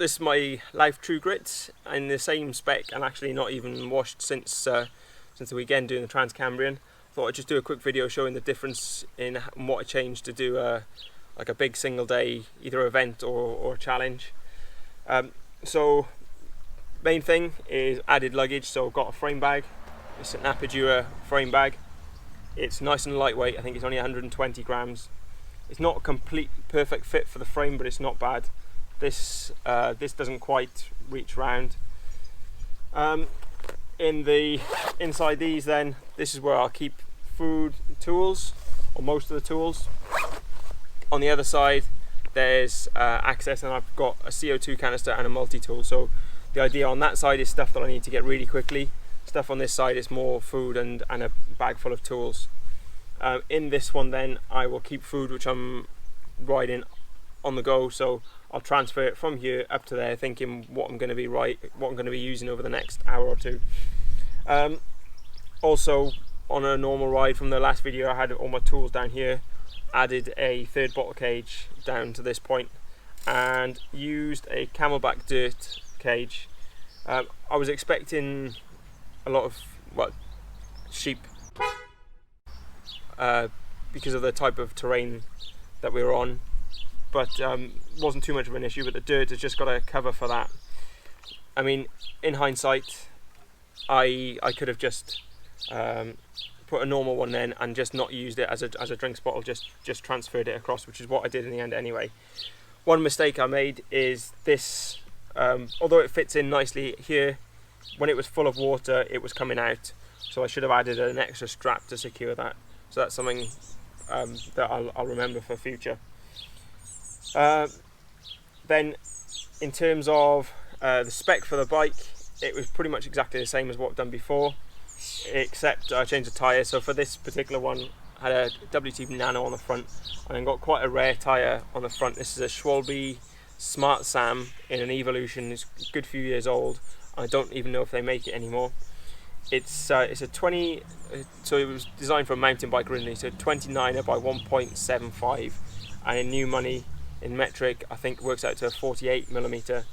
This is my Lauf True Grit in the same spec and actually not even washed since the weekend doing the Trans-Cambrian. Thought I'd just do a quick video showing the difference in what I changed to do like a big single day either event or challenge. So main thing is added luggage, so I've got a frame bag. It's an Apidura frame bag. It's nice and lightweight. I think it's only 120 grams. It's not a complete perfect fit for the frame, but it's not bad. This doesn't quite reach round. Inside these, then this is where I'll keep food, tools, or most of the tools. On the other side there's access, and I've got a CO2 canister and a multi-tool. So the idea on that side is stuff that I need to get really quickly. Stuff on this side is more food and a bag full of tools. In this one then I will keep food, which I'm riding on the go, so I'll transfer it from here up to there, thinking what I'm going to be using over the next hour or two. Also, on a normal ride from the last video, I had all my tools down here, added a third bottle cage down to this point, and used a Camelback dirt cage. I was expecting a lot of sheep because of the type of terrain that we were on, but wasn't too much of an issue. But the dirt has just got a cover for that. I mean, in hindsight, I could have just put a normal one in and just not used it as a drinks bottle, just transferred it across, which is what I did in the end anyway. One mistake I made is this, although it fits in nicely here, when it was full of water it was coming out, so I should have added an extra strap to secure that. So that's something that I'll remember for future. Then in terms of the spec for the bike, it was pretty much exactly the same as what I've done before, except I changed the tyre. So for this particular one I had a WT Nano on the front, and then got quite a rare tyre on the front. This is a Schwalbe Smart Sam in an Evolution. It's a good few years old. I don't even know if they make it anymore. It's a 20, so it was designed for a mountain bike originally, so 29er by 1.75, and in new money, in metric, I think works out to a 48mm.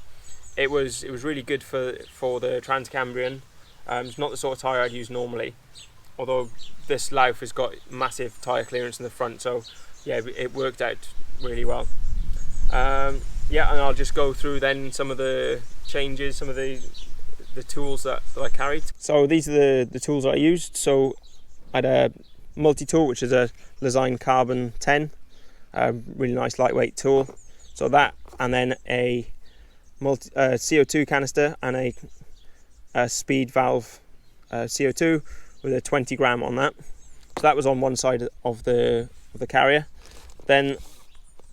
It was really good for the Trans-Cambrian. It's not the sort of tyre I'd use normally, although this Lauf has got massive tyre clearance in the front, so yeah, it worked out really well. Yeah, and I'll just go through then some of the changes, some of the tools that I carried. So these are the tools that I used. So I had a multi-tool, which is a Lesign Carbon 10, really nice lightweight tool. So that, and then a CO2 canister and a speed valve CO2 with a 20 gram on that. So that was on one side of the carrier. Then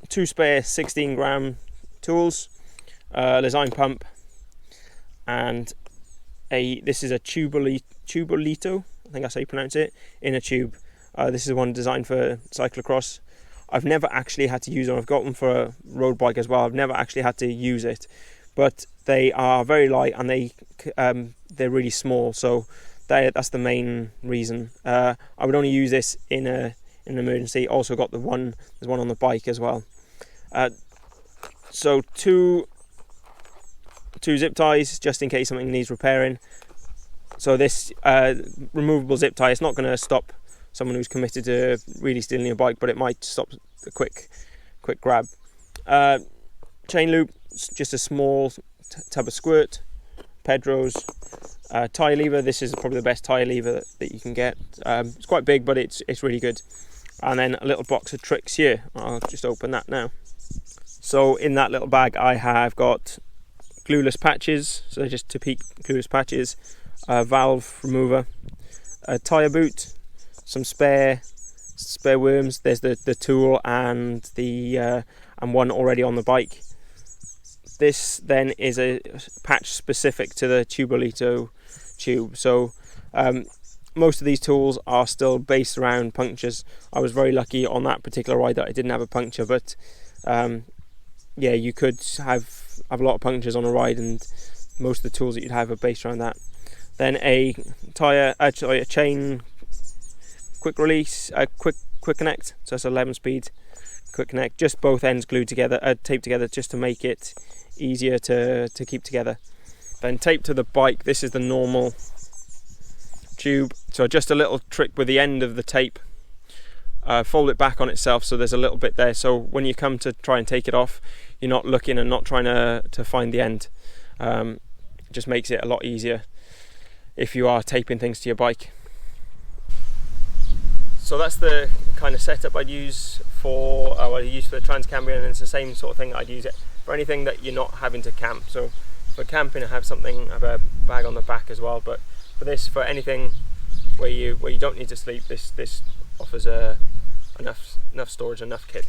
two spare 16 gram tools, Lesign pump, and this is a Tubolito, I think that's how you pronounce it, in a tube. This is one designed for cyclocross. I've never actually had to use them. I've got them for a road bike as well. I've never actually had to use it, but they are very light and they're really small, so that's the main reason. I would only use this in an emergency. Also got there's one on the bike as well. So two zip ties just in case something needs repairing. So this removable zip tie, it's not going to stop someone who's committed to really stealing your bike, but it might stop a quick grab. Chain loop, just a small tub of squirt. Pedros. Tyre lever, this is probably the best tyre lever that you can get. It's quite big, but it's really good. And then a little box of tricks here. I'll just open that now. So in that little bag I have got glueless patches, so just to peak glueless patches, a valve remover, a tyre boot, some spare worms. There's the tool and one already on the bike. This then is a patch specific to the Tubolito tube. So most of these tools are still based around punctures. I was very lucky on that particular ride that I didn't have a puncture, but yeah, you could have a lot of punctures on a ride, and most of the tools that you'd have are based around that. Then a chain quick release, quick connect. So that's 11 speed quick connect. Just both ends glued together, taped together, just to make it easier to keep together. Then tape to the bike, this is the normal tube. So just a little trick with the end of the tape, fold it back on itself so there's a little bit there, so when you come to try and take it off, you're not looking and not trying to find the end. It just makes it a lot easier if you are taping things to your bike. So that's the kind of setup I'd use for the Trans-Cambrian, and it's the same sort of thing I'd use it for anything that you're not having to camp. So for camping, I have a bag on the back as well, but for anything where you don't need to sleep, this offers enough storage, enough kit.